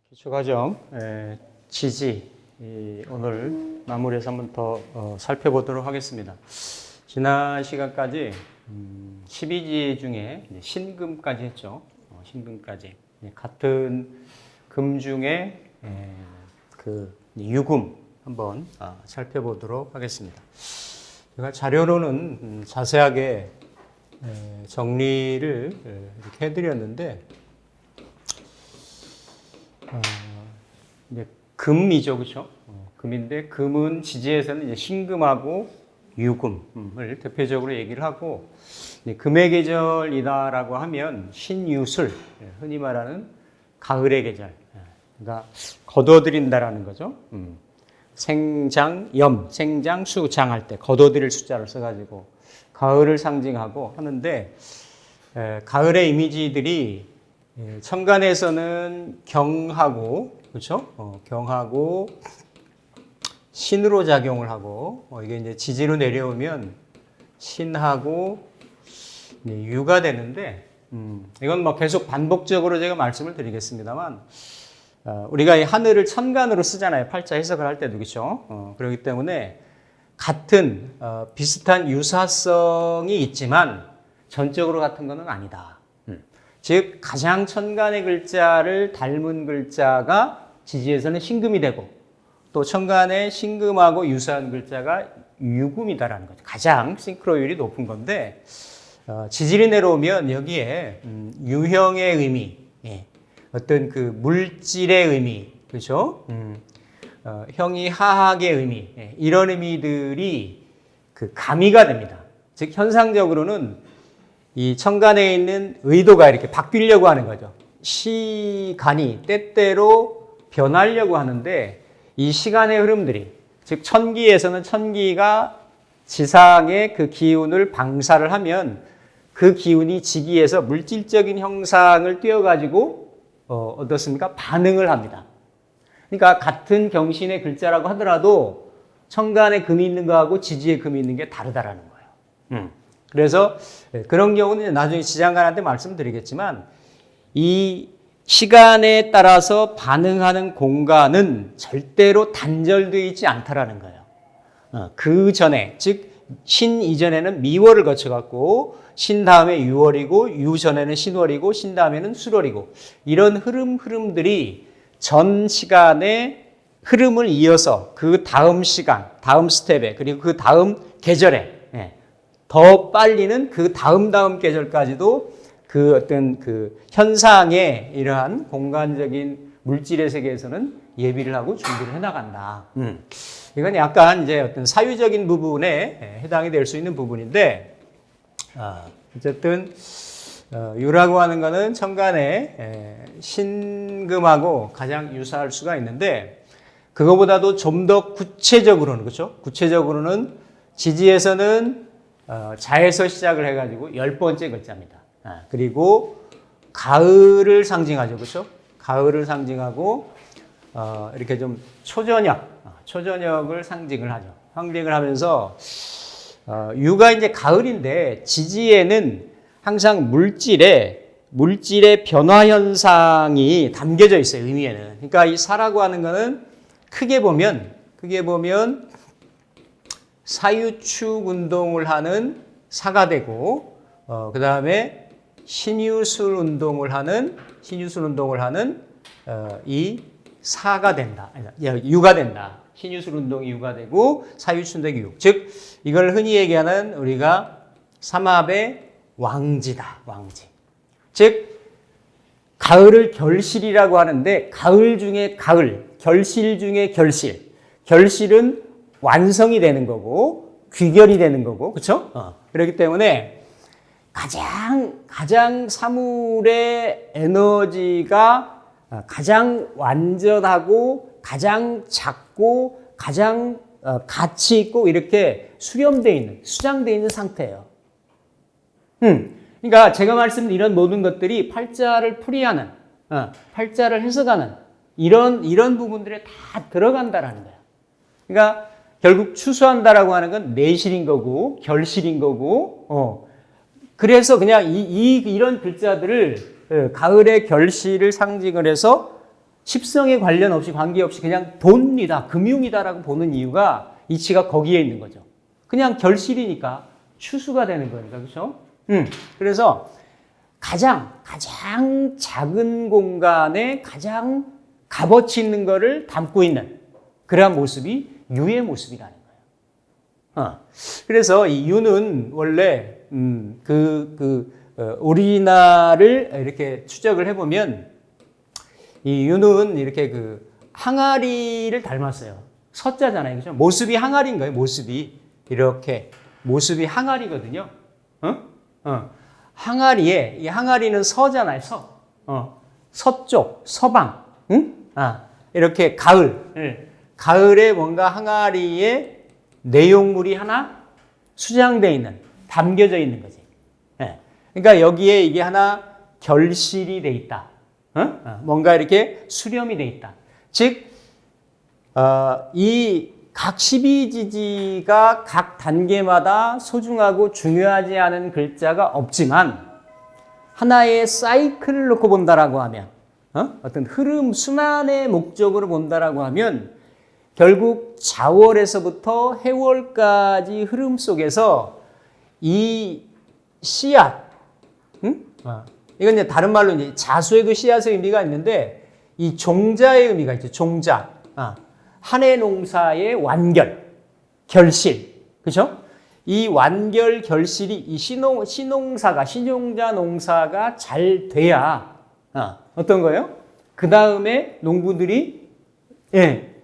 기초과정 지지 오늘 마무리해서 한번 더 살펴보도록 하겠습니다. 지난 시간까지 12지 중에 신금까지 했죠. 신금까지 같은 금 중에 그 유금 한번 살펴보도록 하겠습니다. 제가 자료로는 자세하게 정리를 이렇게 해드렸는데 이제 금이죠, 그렇죠? 금인데 금은 지지에서는 이제 신금하고 유금을 대표적으로 얘기를 하고, 금의 계절이다라고 하면 신유술, 흔히 말하는 가을의 계절, 그러니까 거둬들인다라는 거죠. 생장염, 생장수 장할 때 거둬들일 숫자를 써가지고 가을을 상징하고 하는데, 가을의 이미지들이 천간에서는 경하고, 그렇죠? 경하고 신으로 작용을 하고, 이게 이제 지지로 내려오면 신하고 유가 되는데, 이건 뭐 계속 반복적으로 제가 말씀을 드리겠습니다만, 우리가 이 하늘을 천간으로 쓰잖아요. 팔자 해석을 할 때도, 그렇죠? 그렇기 때문에 같은 비슷한 유사성이 있지만 전적으로 같은 것은 아니다. 즉 가장 천간의 글자를 닮은 글자가 지지에서는 신금이 되고, 또 천간의 신금하고 유사한 글자가 유금이다라는 거죠. 가장 싱크로율이 높은 건데, 지질이 내려오면 여기에 유형의 의미, 어떤 그 물질의 의미, 그렇죠? 형이 하학의 의미, 이런 의미들이 그 가미가 됩니다. 즉 현상적으로는 이 천간에 있는 의도가 이렇게 바뀌려고 하는 거죠. 시간이 때때로 변하려고 하는데, 이 시간의 흐름들이, 즉 천기에서는 천기가 지상의 그 기운을 방사를 하면 그 기운이 지기에서 물질적인 형상을 띄어가지고 어떻습니까? 반응을 합니다. 그러니까 같은 경신의 글자라고 하더라도 천간에 금이 있는 거하고 지지에 금이 있는 게 다르다라는 거예요. 그래서 그런 경우는 나중에 지장간한테 말씀드리겠지만, 이 시간에 따라서 반응하는 공간은 절대로 단절되어 있지 않다라는 거예요. 그 전에, 즉 신 이전에는 미월을 거쳐갖고 신 다음에 유월이고, 유 전에는 신월이고, 신 다음에는 술월이고, 이런 흐름들이 전 시간의 흐름을 이어서 그 다음 시간, 다음 스텝에, 그리고 그 다음 계절에, 더 빨리는 그 다음 계절까지도 그 어떤 그 현상의 이러한 공간적인 물질의 세계에서는 예비를 하고 준비를 해나간다. 이건 약간 이제 어떤 사유적인 부분에 해당이 될 수 있는 부분인데, 어쨌든 유라고 하는 거는 천간에 신금하고 가장 유사할 수가 있는데, 그거보다도 좀 더 구체적으로는, 그렇죠? 구체적으로는 지지에서는 자에서 시작을 해가지고 10번째 글자입니다. 그리고 가을을 상징하죠, 그렇죠? 가을을 상징하고 이렇게 좀 초저녁을 상징을 하죠. 상징을 하면서 유가 이제 가을인데, 지지에는 항상 물질의 변화 현상이 담겨져 있어요, 의미에는. 그러니까 이 사라고 하는 거는 크게 보면 사유축 운동을 하는 사가 되고, 그 다음에 신유술 운동을 하는 이 사가 된다. 유가 된다. 신유술 운동이 유가 되고 사유축 운동이 유. 즉 이걸 흔히 얘기하는 우리가 삼합의 왕지다. 왕지. 즉 가을을 결실이라고 하는데, 가을 중에 가을, 결실 중에 결실. 결실은 완성이 되는 거고 귀결이 되는 거고, 그렇죠? 그렇기 때문에 가장 사물의 에너지가 가장 완전하고 가장 작고 가장 가치 있고 이렇게 수렴되어 있는, 수장되어 있는 상태예요. 그러니까 제가 말씀드린 이런 모든 것들이 팔자를 풀이하는, 팔자를 해석하는 이런 부분들에 다 들어간다라는 거예요. 그러니까 결국 추수한다라고 하는 건 내실인 거고 결실인 거고 그래서 그냥 이런 글자들을 가을의 결실을 상징을 해서 십성에 관련 없이 관계없이 그냥 돈이다, 금융이다라고 보는 이유가 이치가 거기에 있는 거죠. 그냥 결실이니까 추수가 되는 거니까, 그렇죠? 그래서 가장 작은 공간에 가장 값어치 있는 거를 담고 있는 그러한 모습이 유의 모습이라는 거예요. 그래서 이 유는 원래 오리지널을 이렇게 추적을 해보면 이 유는 이렇게 그 항아리를 닮았어요. 서자잖아요, 그죠? 모습이 항아리인 거예요. 모습이 이렇게 모습이 항아리거든요. 항아리에 이 항아리는 서잖아요. 서쪽, 서방, 이렇게 가을에 뭔가 항아리에 내용물이 하나 수장되어 있는, 담겨져 있는 거지. 그러니까 여기에 이게 하나 결실이 돼 있다. 뭔가 이렇게 수렴이 돼 있다. 즉, 이 각 12지지가 각 단계마다 소중하고 중요하지 않은 글자가 없지만 하나의 사이클을 놓고 본다라고 하면 어떤 흐름, 순환의 목적으로 본다라고 하면 결국 자월에서부터 해월까지 흐름 속에서 이 씨앗, 이건 이제 다른 말로 이제 자수에도 씨앗의 의미가 있는데 이 종자의 의미가 있죠. 종자. 한 해 농사의 완결, 결실. 그죠? 이 완결 결실이 이 신종자 농사가 잘 돼야 어떤 거예요? 그 다음에 농부들이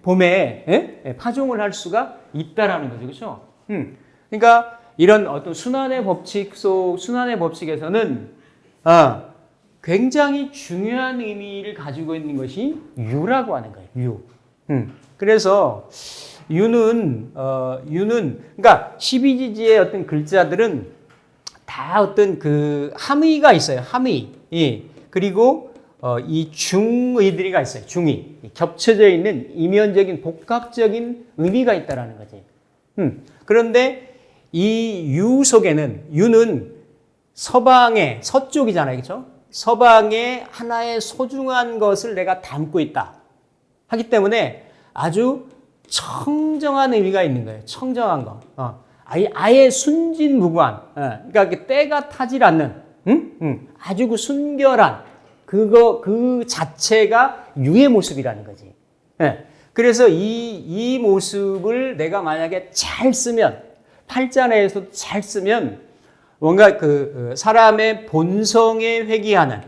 봄에 파종을 할 수가 있다라는 거죠. 그렇죠? 그러니까 이런 어떤 순환의 법칙에서는 굉장히 중요한 의미를 가지고 있는 것이 유라고 하는 거예요. 유. 그래서 유는 그러니까 12지지의 어떤 글자들은 다 어떤 그 함의가 있어요. 함의. 그리고 이 중의들이가 있어요. 중의. 겹쳐져 있는 이면적인 복합적인 의미가 있다라는 거지. 그런데 이 유 속에는 유는 서방의 서쪽이잖아요. 그렇죠? 서방의 하나의 소중한 것을 내가 담고 있다. 하기 때문에 아주 청정한 의미가 있는 거예요. 청정한 거. 아예 순진무구한. 그러니까 때가 타질 않는, 아주 그 순결한 그 자체가 유의 모습이라는 거지. 그래서 이 모습을 내가 만약에 잘 쓰면, 팔자 내에서 잘 쓰면 뭔가 그 사람의 본성에 회귀하는,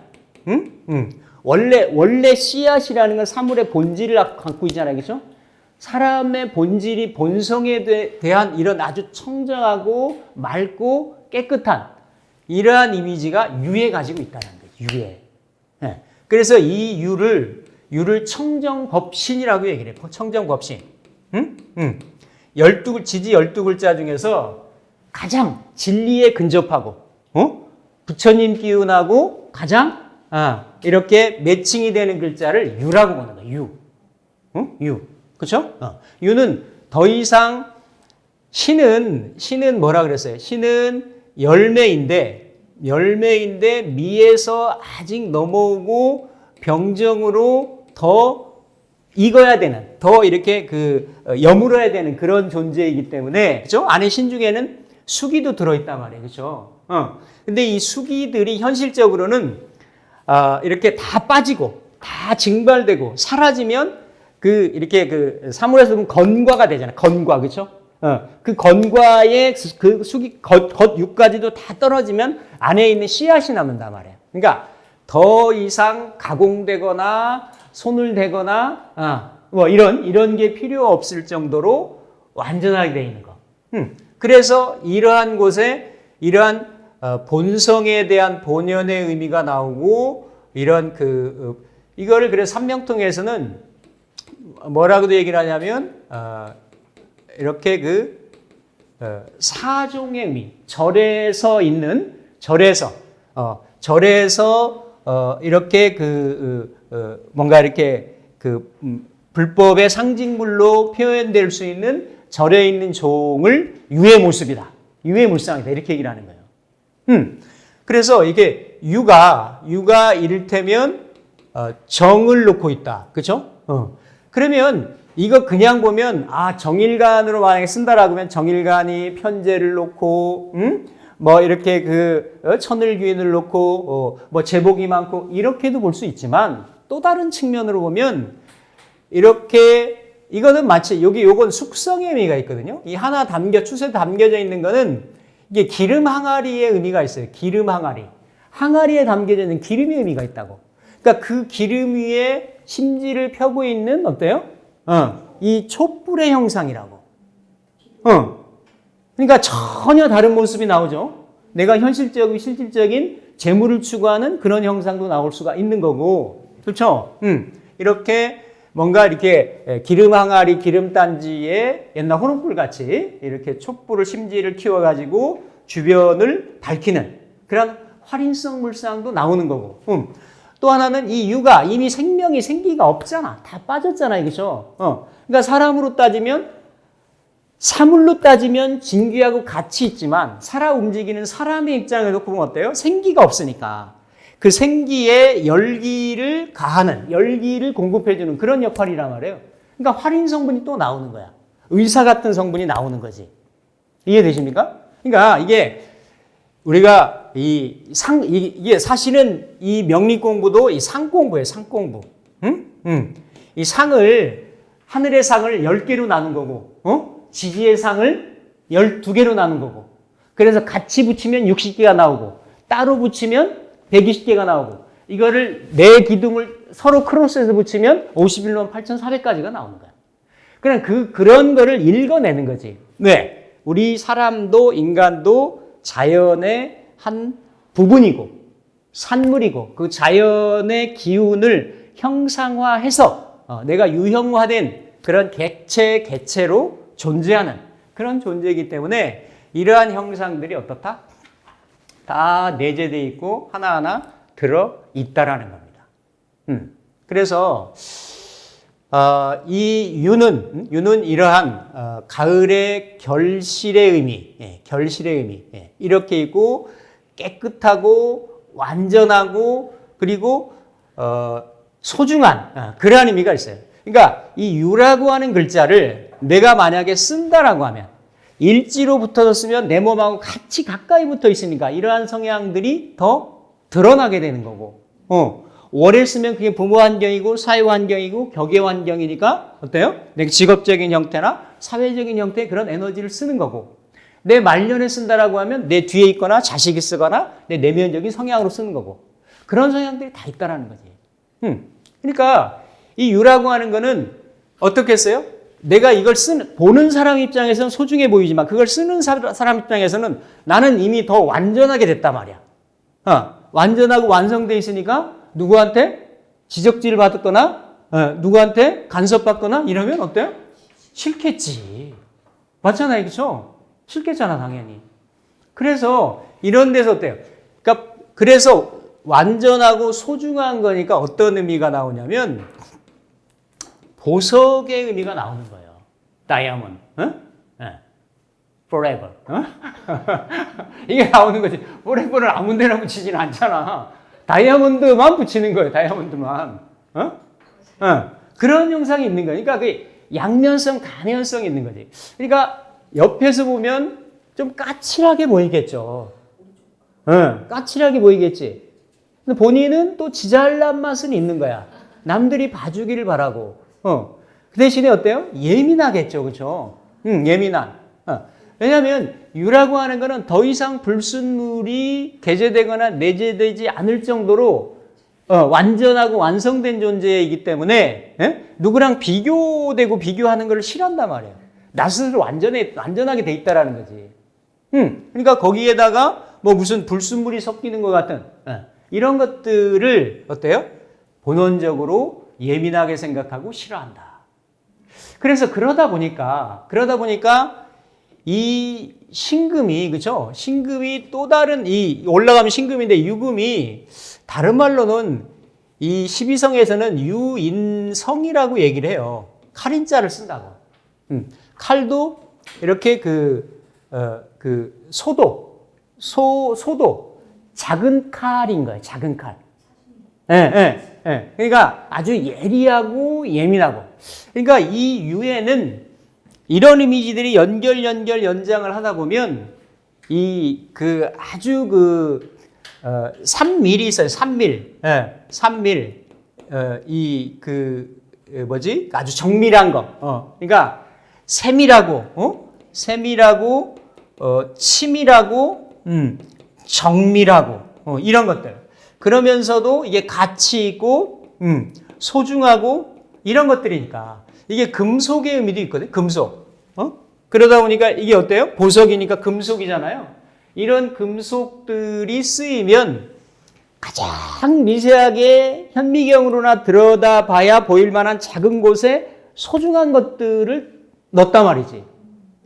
원래 씨앗이라는 건 사물의 본질을 갖고 있잖아요. 그렇죠? 사람의 본질이 본성에 대한 이런 아주 청정하고 맑고 깨끗한 이러한 이미지가 유에 가지고 있다는 거죠. 유에. 그래서 이 유를 청정법신이라고 얘기를 해요. 청정법신. 지지 12글자 중에서 가장 진리에 근접하고 부처님 기운하고 가장 이렇게 매칭이 되는 글자를 유라고 보는 거예요. 유. 그렇죠? 유는 더 이상 신은 뭐라 그랬어요? 신은 열매인데 미에서 아직 넘어오고 병정으로 더 익어야 되는, 더 이렇게 여물어야 되는 그런 존재이기 때문에, 그렇죠? 안에 신 중에는 수기도 들어있단 말이에요. 그렇죠? 근데 이 수기들이 현실적으로는 이렇게 다 빠지고 다 증발되고 사라지면 이렇게 사물에서 보면 건과가 되잖아요. 건과, 그렇죠? 그 건과의 그 수기 겉육까지도 다 떨어지면 안에 있는 씨앗이 남는단 말이에요. 그러니까 더 이상 가공되거나 손을 대거나 뭐 이런 게 필요 없을 정도로 완전하게 되어 있는 거. 그래서 이러한 곳에 이러한 본성에 대한 본연의 의미가 나오고 이런 이거를 그래서 삼명통에서는 뭐라고도 얘기를 하냐면 이렇게 사종의 의미, 절에서 이렇게 뭔가 이렇게 불법의 상징물로 표현될 수 있는 절에 있는 종을 유의 모습이다. 유의 물상이다. 이렇게 얘기를 하는 거예요. 그래서 이게 유가 이를테면 정을 놓고 있다. 그렇죠? 그러면 이거 그냥 보면 정일간으로 만약에 쓴다라고 하면 정일간이 편제를 놓고 뭐 이렇게 천을귀인을 놓고 뭐 제복이 많고 이렇게도 볼 수 있지만 또 다른 측면으로 보면 이렇게 이거는 마치 요건 숙성의 의미가 있거든요. 이 하나 추세 담겨져 있는 거는 이게 기름 항아리의 의미가 있어요. 기름 항아리. 항아리에 담겨져 있는 기름의 의미가 있다고. 그러니까 그 기름 위에 심지를 펴고 있는 어때요? 이 촛불의 형상이라고. 그러니까 전혀 다른 모습이 나오죠. 내가 실질적인 재물을 추구하는 그런 형상도 나올 수가 있는 거고. 그렇죠? 이렇게 뭔가 이렇게 기름 항아리, 기름 단지에 옛날 호롱불 같이 이렇게 촛불을 심지를 키워가지고 주변을 밝히는 그런 활인성 물상도 나오는 거고. 또 하나는 이 유가 이미 생기가 없잖아. 다 빠졌잖아. 이거죠. 그러니까 사람으로 따지면 사물로 따지면 진귀하고 가치 있지만 살아 움직이는 사람의 입장에서 보면 어때요? 생기가 없으니까. 그 생기에 열기를 가하는, 열기를 공급해주는 그런 역할이란 말이에요. 그러니까 활인 성분이 또 나오는 거야. 의사 같은 성분이 나오는 거지. 이해되십니까? 그러니까 이게 우리가 이게 사실은 이 명리 공부도 이 상 공부예요, 상 공부. 이 상을, 하늘의 상을 10개로 나눈 거고, 지지의 상을 12개로 나눈 거고. 그래서 같이 붙이면 60개가 나오고, 따로 붙이면 120개가 나오고, 이거를 네 기둥을 서로 크로스해서 붙이면 51만 8,400까지가 나오는 거야. 그런 거를 읽어내는 거지. 왜? 우리 사람도 인간도 자연의 한 부분이고, 산물이고, 그 자연의 기운을 형상화해서 내가 유형화된 그런 개체로 존재하는 그런 존재이기 때문에 이러한 형상들이 어떻다? 다 내재되어 있고 하나하나 들어있다라는 겁니다. 그래서 이 유는 이러한 가을의 결실의 의미, 결실의 의미 이렇게 있고 깨끗하고 완전하고 그리고 소중한 그러한 의미가 있어요. 그러니까 이 유라고 하는 글자를 내가 만약에 쓴다라고 하면 일지로 붙어서 쓰면 내 몸하고 같이 가까이 붙어 있으니까 이러한 성향들이 더 드러나게 되는 거고, 월에 쓰면 그게 부모 환경이고 사회 환경이고 격의 환경이니까 어때요? 내 직업적인 형태나 사회적인 형태의 그런 에너지를 쓰는 거고, 내 말년에 쓴다라고 하면 내 뒤에 있거나 자식이 쓰거나 내 내면적인 성향으로 쓰는 거고, 그런 성향들이 다 있다라는 거지. 그러니까 이 유라고 하는 거는 어떻게 써요? 내가 이걸 보는 사람 입장에서는 소중해 보이지만 그걸 쓰는 사람 입장에서는 나는 이미 더 완전하게 됐단 말이야. 완전하고 완성돼 있으니까 누구한테 지적질을 받았거나 누구한테 간섭받거나 이러면 어때요? 싫겠지. 맞잖아요. 그렇죠? 싫겠잖아 당연히. 그래서 이런 데서 어때요? 그러니까 그래서 완전하고 소중한 거니까 어떤 의미가 나오냐면 보석의 의미가 나오는 거예요. 다이아몬드. forever. 이게 나오는 거지. forever를 아무 데나 붙이진 않잖아. 다이아몬드만 붙이는 거예요. 다이아몬드만. 그런 형상이 있는 거예요. 그러니까 그 양면성, 가면성이 있는 거지. 그러니까 옆에서 보면 좀 까칠하게 보이겠죠. 까칠하게 보이겠지. 근데 본인은 또 지잘난 맛은 있는 거야. 남들이 봐주기를 바라고. 그 대신에 어때요? 예민하겠죠. 그렇죠? 예민한. 왜냐하면 유라고 하는 거는 더 이상 불순물이 개재되거나 내재되지 않을 정도로 완전하고 완성된 존재이기 때문에 누구랑 비교되고 비교하는 걸 싫어한단 말이에요. 나 스스로 완전하게 돼 있다라는 거지. 그러니까 거기에다가 뭐 무슨 불순물이 섞이는 것 같은 이런 것들을 어때요? 본원적으로 예민하게 생각하고 싫어한다. 그래서 그러다 보니까 이 신금이, 그죠? 신금이 또 다른 올라가면 신금인데 유금이 다른 말로는 이 12성에서는 유인성이라고 얘기를 해요. 칼인자를 쓴다고. 칼도 이렇게 소도 작은 칼인 거예요. 작은 칼. 그러니까 아주 예리하고 예민하고. 그러니까 이 유에는 이런 이미지들이 연장을 하다 보면 아주 3밀이 있어요. 3밀. 3밀. 아주 정밀한 거. 그러니까 세밀하고, 치밀하고, 정밀하고, 이런 것들. 그러면서도 이게 가치 있고, 소중하고, 이런 것들이니까. 이게 금속의 의미도 있거든요. 금속. 그러다 보니까 이게 어때요? 보석이니까 금속이잖아요. 이런 금속들이 쓰이면 가장 미세하게 현미경으로나 들여다봐야 보일 만한 작은 곳에 소중한 것들을 넣었단 말이지.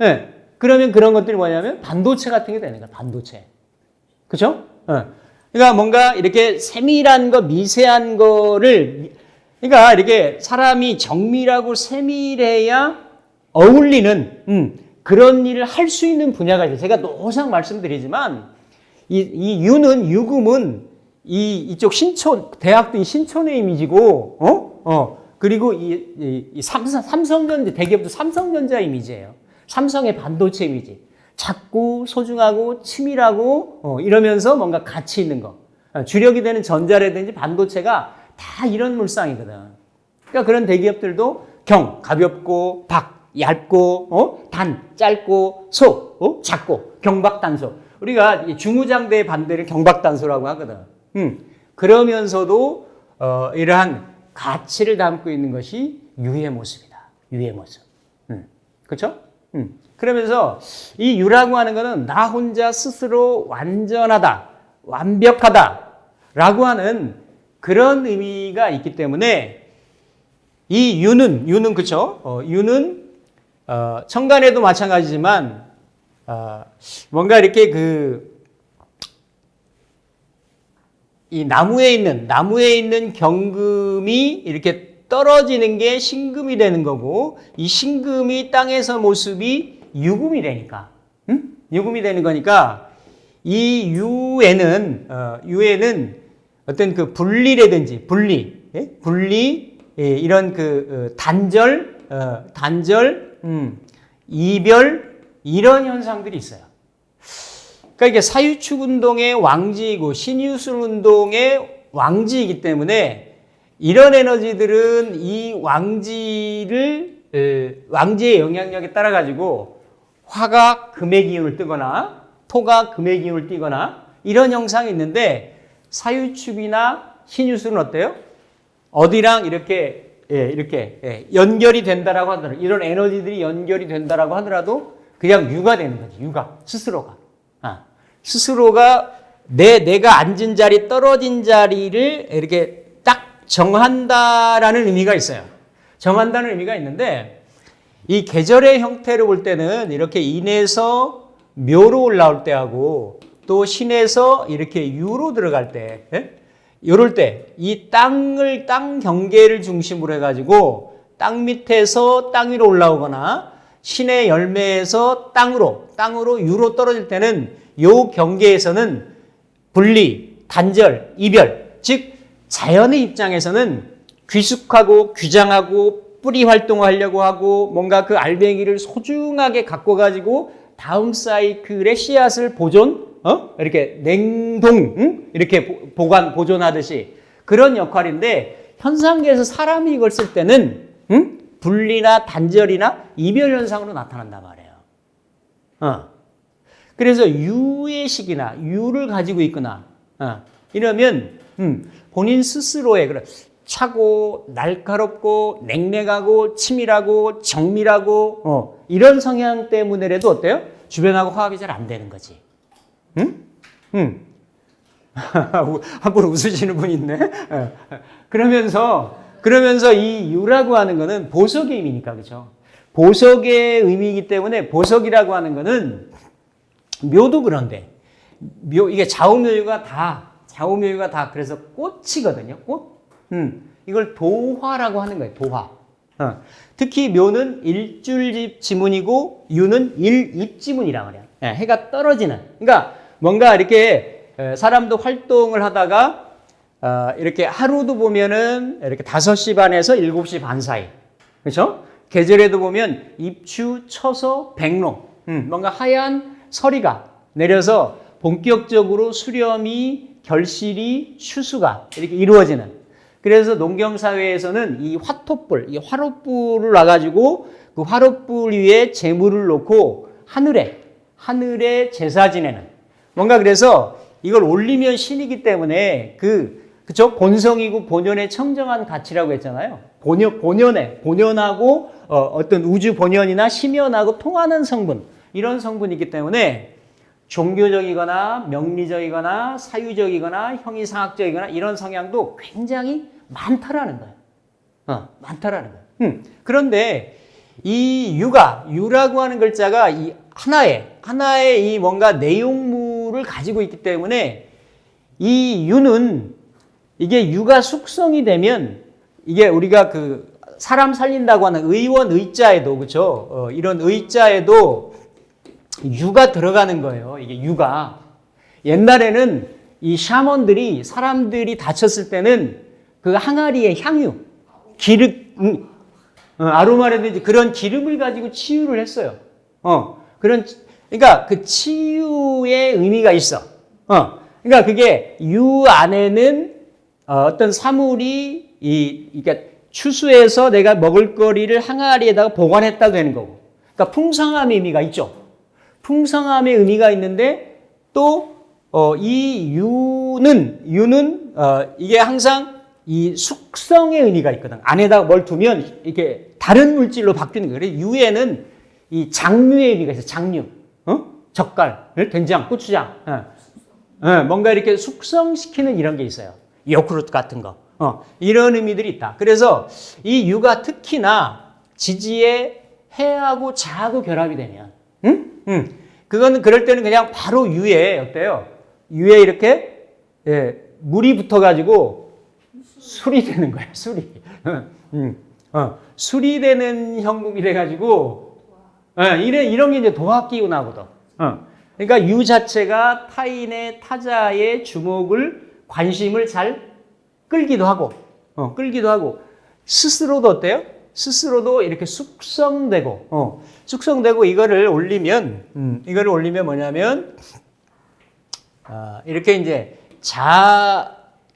네. 그러면 그런 것들이 뭐냐면 반도체 같은 게 되는 거야. 반도체. 그렇죠? 그러니까 뭔가 이렇게 세밀한 거, 미세한 거를 그러니까 이렇게 사람이 정밀하고 세밀해야 어울리는 그런 일을 할 수 있는 분야가 있어요. 제가 노상 말씀드리지만 유금은 이쪽 대학도 신촌의 이미지고, 그리고 삼성전자, 대기업도 삼성전자 이미지예요. 삼성의 반도체 이미지. 작고, 소중하고, 치밀하고, 이러면서 뭔가 가치 있는 거. 주력이 되는 전자라든지 반도체가 다 이런 물상이거든. 그러니까 그런 대기업들도 가볍고, 얇고, 짧고, 작고, 경박단소. 우리가 중후장대의 반대를 경박단소라고 하거든. 그러면서도 이러한 가치를 담고 있는 것이 유의 모습이다. 유의 모습. 그렇죠? 그러면서 이 유라고 하는 것은 나 혼자 스스로 완전하다, 완벽하다라고 하는 그런 의미가 있기 때문에 이 유는 그렇죠? 유는 천간에도 마찬가지지만 뭔가 이렇게 이 나무에 있는 경금이 이렇게 떨어지는 게 신금이 되는 거고 이 신금이 땅에서 모습이 유금이 되니까 유금이 되는 거니까 이 유에는 어떤 분리라든지 이런 단절 이별 이런 현상들이 있어요. 그러니까 이게 사유축 운동의 왕지이고 신유술 운동의 왕지이기 때문에 이런 에너지들은 이 왕지의 영향력에 따라 가지고 화가 금의 기운을 뜨거나 토가 금의 기운을 띠거나 이런 형상이 있는데 사유축이나 신유술은 어때요? 어디랑 이렇게 연결이 된다라고 하더라도 이런 에너지들이 연결이 된다라고 하더라도 그냥 유가 되는 거지. 유가 스스로가 내가 앉은 자리 떨어진 자리를 이렇게 딱 정한다라는 의미가 있어요. 정한다는 의미가 있는데 이 계절의 형태를 볼 때는 이렇게 인에서 묘로 올라올 때하고 또 신에서 이렇게 유로 들어갈 때 이럴 때 이 땅 경계를 중심으로 해가지고 땅 밑에서 땅 위로 올라오거나 신의 열매에서 땅으로 유로 떨어질 때는 요 경계에서는 분리, 단절, 이별, 즉 자연의 입장에서는 귀숙하고 귀장하고 뿌리 활동하려고 하고 뭔가 그 알배기를 소중하게 갖고 가지고 다음 사이클의 씨앗을 이렇게 냉동, 이렇게 보존하듯이 그런 역할인데 현상계에서 사람이 이걸 쓸 때는 분리나 단절이나 이별 현상으로 나타난단 말이에요. 그래서 유의 식이나 유를 가지고 있거나 이러면 본인 스스로의 그런 차고 날카롭고 냉랭하고 치밀하고 정밀하고 이런 성향 때문에라도 어때요? 주변하고 화합이 잘 안 되는 거지. 함부로 웃으시는 분 있네. 그러면서 이 유라고 하는 거는 보석의 의미니까 그렇죠. 보석의 의미이기 때문에 보석이라고 하는 거는 묘도 그런데 이게 좌우묘유가 다 그래서 꽃이거든요. 꽃. 이걸 도화라고 하는 거예요. 도화. 특히 묘는 일줄 지문이고 유는 일입지문이라 그래요. 예, 해가 떨어지는. 그러니까 뭔가 이렇게 사람도 활동을 하다가 이렇게 하루도 보면은 이렇게 5시 반에서 7시 반 사이. 그렇죠? 계절에도 보면 입추, 처서, 백로. 뭔가 하얀 서리가 내려서 본격적으로 수렴이, 결실이, 추수가 이렇게 이루어지는. 그래서 농경사회에서는 이 화토불, 이 화롯불을 놔가지고 그 화롯불 위에 재물을 놓고 하늘에 제사 지내는. 뭔가 그래서 이걸 올리면 신이기 때문에 그쵸? 본성이고 본연의 청정한 가치라고 했잖아요. 본연하고 어떤 우주 본연이나 심연하고 통하는 성분, 이런 성분이기 때문에 종교적이거나 명리적이거나 사유적이거나 형이상학적이거나 이런 성향도 굉장히 많다라는 거예요. 많다라는 거예요. 그런데 이 유라고 하는 글자가 이 하나의 이 뭔가 내용물을 가지고 있기 때문에 이 유는 이게 유가 숙성이 되면 이게 우리가 그 사람 살린다고 하는 의원 의자에도 그렇죠? 이런 의자에도 유가 들어가는 거예요. 이게 유가. 옛날에는 이 샤먼들이 사람들이 다쳤을 때는 그 항아리에 향유, 기름, 아로마라든지 그런 기름을 가지고 치유를 했어요. 그러니까 그 치유의 의미가 있어. 그러니까 그게 유 안에는 어떤 사물이 그러니까 추수해서 내가 먹을 거리를 항아리에다가 보관했다 되는 거고. 그러니까 풍성함의 의미가 있죠. 풍성함의 의미가 있는데 또 이 유는 이게 항상 이 숙성의 의미가 있거든. 안에다가 뭘 두면 이렇게 다른 물질로 바뀌는 거예요. 그래서 유에는 이 장류의 의미가 있어요. 장류, 젓갈, 된장, 고추장, 뭔가 이렇게 숙성시키는 이런 게 있어요. 요구르트 같은 거, 이런 의미들이 있다. 그래서 이 유가 특히나 지지에 해하고 자하고 결합이 되면, 그거는 그럴 때는 그냥 바로 유에 어때요? 유에 이렇게 물이 붙어가지고 술이 되는 거야. 술이. 술이 되는 형국이 돼가지고 이런 게 이제 도학기운하거든. 그러니까 유 자체가 타자의 주목을 관심을 잘 끌기도 하고 스스로도 어때요? 스스로도 이렇게 숙성되고 이거를 올리면 뭐냐면 이렇게 이제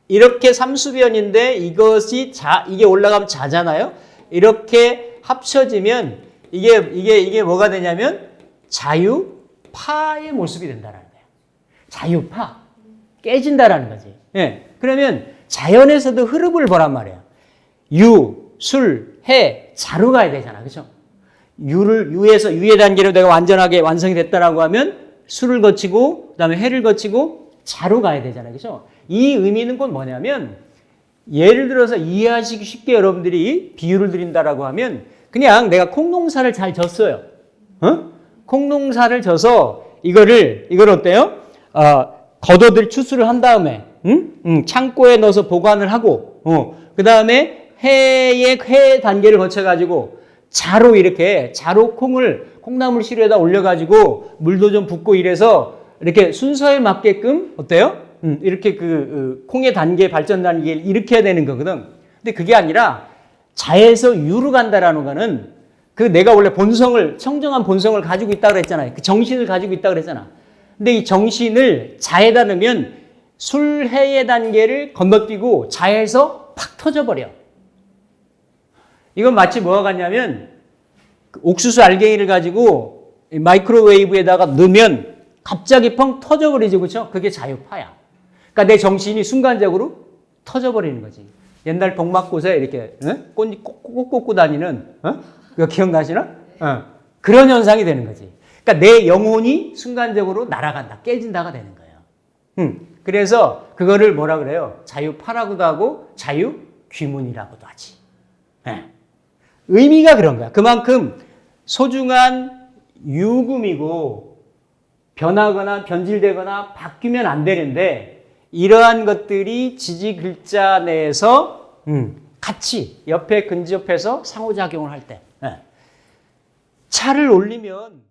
이렇게 삼수변인데 이게 올라가면 자잖아요. 이렇게 합쳐지면 이게 뭐가 되냐면 자유파의 모습이 된다는 거예요. 자유파. 깨진다라는 거지. 예. 그러면 자연에서도 흐름을 보란 말이에요. 유, 술, 해, 자로 가야 되잖아. 그죠? 유의 단계로 내가 완전하게 완성이 됐다라고 하면 술을 거치고, 그 다음에 해를 거치고, 자로 가야 되잖아요. 그죠? 이 의미는 곧 뭐냐면, 예를 들어서 이해하시기 쉽게 여러분들이 비유를 드린다라고 하면, 그냥 내가 콩농사를 잘 졌어요. 콩농사를 져서, 이걸 어때요? 걷어들 추수를 한 다음에, 창고에 넣어서 보관을 하고, 그 다음에 해 단계를 거쳐가지고, 자로 콩나물 시루에다 올려가지고 물도 좀 붓고 이래서 이렇게 순서에 맞게끔 어때요? 이렇게 콩의 단계, 발전 단계를 일으켜야 되는 거거든. 근데 그게 아니라 자에서 유로 간다라는 거는 내가 원래 청정한 본성을 가지고 있다고 그랬잖아요. 그 정신을 가지고 있다고 그랬잖아. 근데 이 정신을 자에다 넣으면 술해의 단계를 건너뛰고 자에서 팍 터져버려. 이건 마치 뭐가 같냐면 옥수수 알갱이를 가지고 마이크로웨이브에다가 넣으면 갑자기 펑 터져버리죠. 그렇죠? 그게 자유파야. 그러니까 내 정신이 순간적으로 터져버리는 거지. 옛날 동막꽃에 이렇게 꽃 꽂고 다니는 그거 기억나시나? 그런 현상이 되는 거지. 그러니까 내 영혼이 순간적으로 날아간다. 깨진다가 되는 거예요. 그래서 그거를 뭐라 그래요? 자유파라고도 하고 자유귀문이라고도 하지. 의미가 그런 거야. 그만큼 소중한 유금이고 변하거나 변질되거나 바뀌면 안 되는데 이러한 것들이 지지 글자 내에서 같이 옆에 근접해서 상호작용을 할 때. 예. 차를 올리면